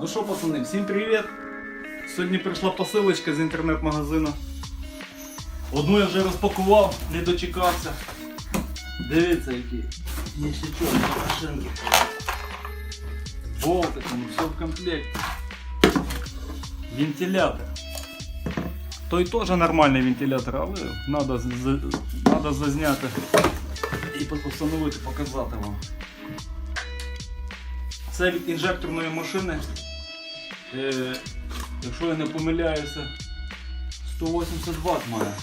Ну що, пацани, всім привіт! Сьогодні прийшла посилочка з інтернет-магазину. Одну я вже розпакував, не дочекався. Дивіться, який ніщичок на машинки. Болтиком, все в комплекті. Вентилятор. Той теж нормальний вентилятор, але треба зазняти і постановити, показати вам. Це від інжекторної машини, якщо я не помиляюся, 180 Вт має.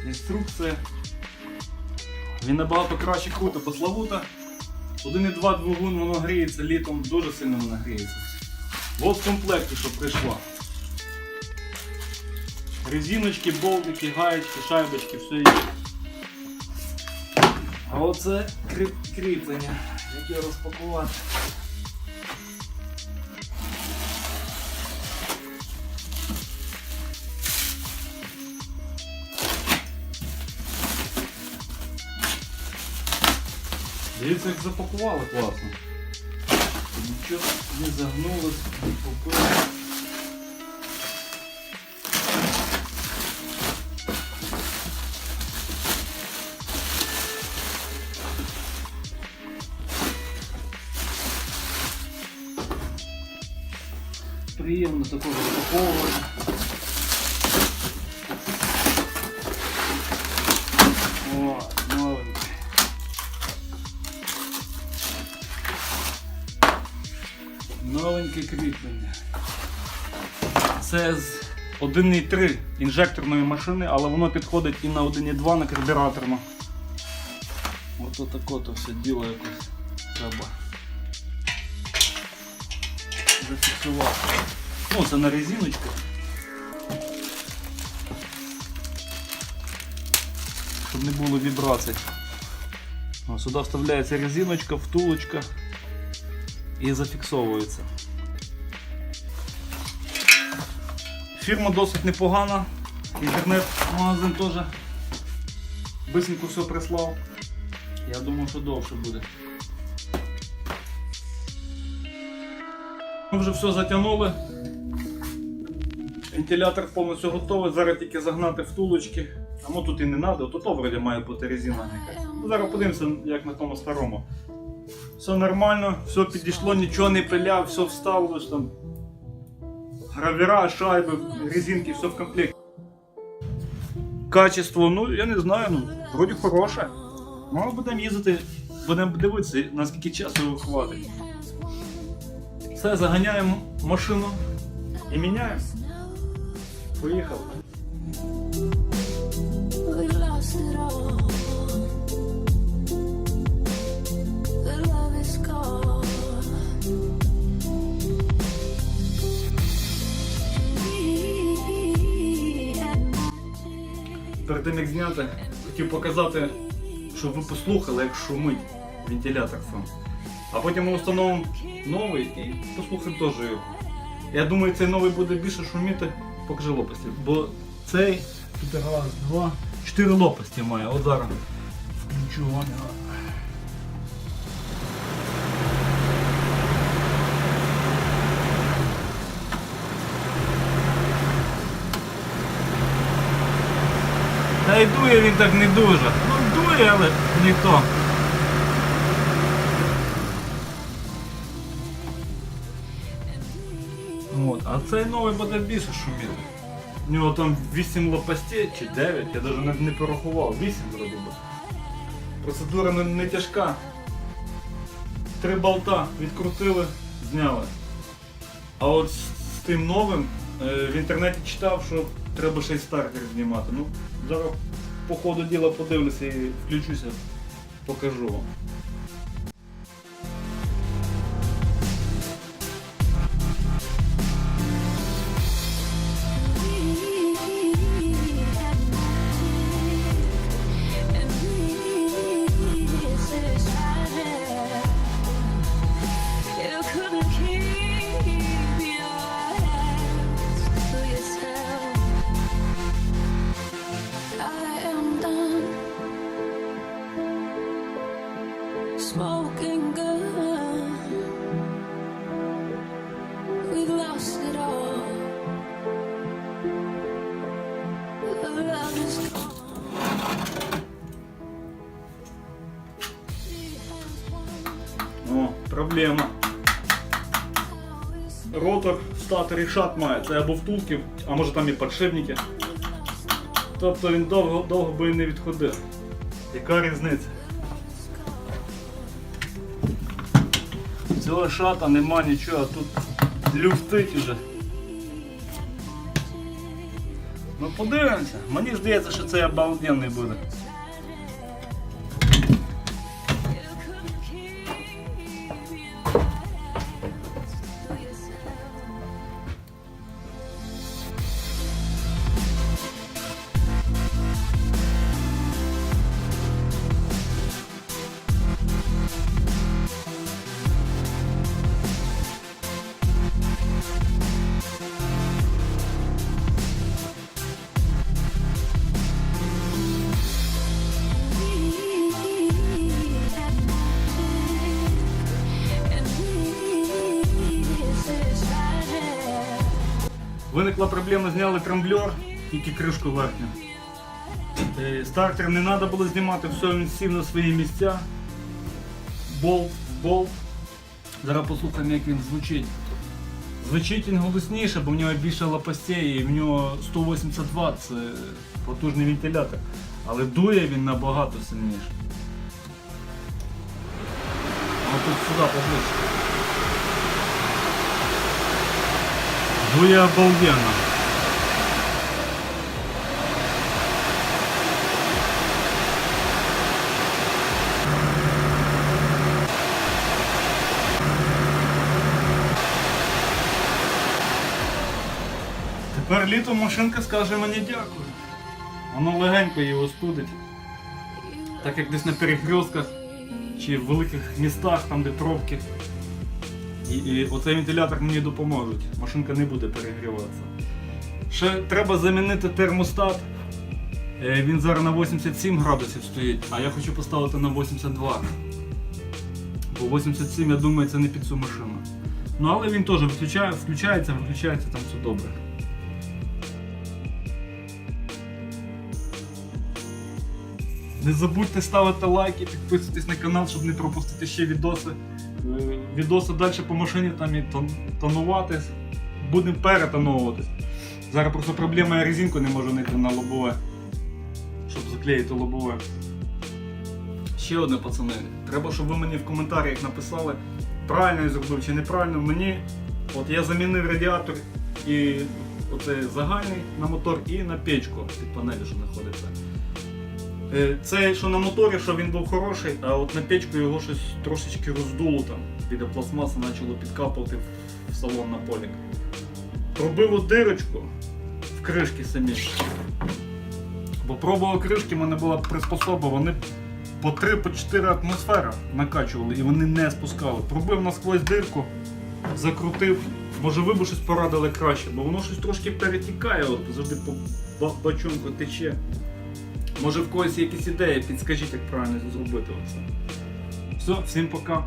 Інструкція. Він набагато краще круто, по Славута. 1,2 двигун, воно гріється літом, дуже сильно воно гріється. От в комплекті, що прийшла. Резиночки, болтики, гаєчки, шайбочки, все є. А оце кріплення, яке розпакувати. Дивіться, як запакували класно. Нічого не загнулось, не попило. Приємно такого запаковування. О, новенький. Новеньке кріплення. Це з 1,3 інжекторної машини, але воно підходить і на 1,2 на карбюраторну. Ось отако все діло якось треба зафіксувати. Ну, це на резиночку. Щоб не було вібрацій. О, сюди вставляється резиночка, втулочка і зафіксовується. Фірма досить непогана. Інтернет-магазин теж бисенько все прислав. Я думаю, що довше буде. Ми вже все затягнули. Вентилятор повністю готовий, зараз тільки загнати втулочки. А ну тут і не треба, тут вроді має бути резина. Зараз подивимося, як на тому старому. Все нормально, все підійшло, нічого не пиляв, все встало, там гравіра, шайби, резинки, все в комплекті. Качество, ну я не знаю, ну вроді хороше. Ну, будемо їздити, будемо дивитися, наскільки часу його хватить. Все, заганяємо машину і міняємо. Поїхали. Перед тим як зняти, хотів показати, щоб ви послухали, як шумить вентилятор сам. А потім ми встановимо новий і послухаємо теж його. Я думаю, цей новий буде більше шуміти, покажи лопасті. Бо цей тут раз, два, 4 лопасті має. От зараз включу вам. Та й дує він так не дуже. Ну дує, але не то. От. А цей новий буде більше шуміти. У нього там 8 лопастей чи 9, я навіть не порахував, 8 вроді би. Процедура не тяжка. 3 болта відкрутили, зняли. А от з тим новим в інтернеті читав, що треба ще й стартер знімати. Ну, зараз по ходу діла подивлюся і включуся, покажу вам. проблема. Ротор в статорі шат має, це або втулки, а може там і підшипники. Тобто він довго би і не відходив. Яка різниця? Цього шата нема нічого, тут люфтить уже. Ну подивимося, мені здається, що це обалденний буде. Виникла проблема, зняли трамблер, тільки кришку верхню. Стартер не треба було знімати, все, він сів на свої місця. Болт. Зараз послухаємо, як він звучить. Звучить він голосніше, бо в нього більше лопастей і в нього 180 Вт, це потужний вентилятор. Але дує він набагато сильніше. А тут сюди поближче. Дує обалденно. Тепер літом машинка скаже мені дякую. Воно легенько її остудить. Так як десь на перехрестках чи в великих містах, там де пробки. І оцей вентилятор мені допоможуть. Машинка не буде перегріватися. Ще треба замінити термостат. Він зараз на 87 градусів стоїть, а я хочу поставити на 82. Бо 87, я думаю, це не під цю машину. Ну але він теж включається, виключається, там все добре. Не забудьте ставити лайки, підписуйтесь на канал, щоб не пропустити ще відоси. Відоси далі по машині там і тонуватись. Будемо перетоновуватись. Зараз просто проблема, я резинку не можу знайти на лобове, щоб заклеїти лобове. Ще одне, пацани. Треба, щоб ви мені в коментарях написали, правильно я зробив чи неправильно. Мені, от я замінив радіатор і оцей загальний на мотор і на печку під панелі, що знаходиться. Це, що на моторі, що він був хороший, а от на печку його щось трошечки роздуло там. Біля пластмаси почало підкапувати в салон на полік. Пробив дирочку в кришки самі. Бо пробував кришки, в мене була приспособа, вони по 3-4 атмосфери накачували і вони не спускали. Пробив насквозь дирку, закрутив. Може ви б щось порадили краще, бо воно щось трошки перетікає, от завжди по бачонку тече. Може в когось є якісь ідеї, підскажіть, як правильно зробити оце. Все, всім пока.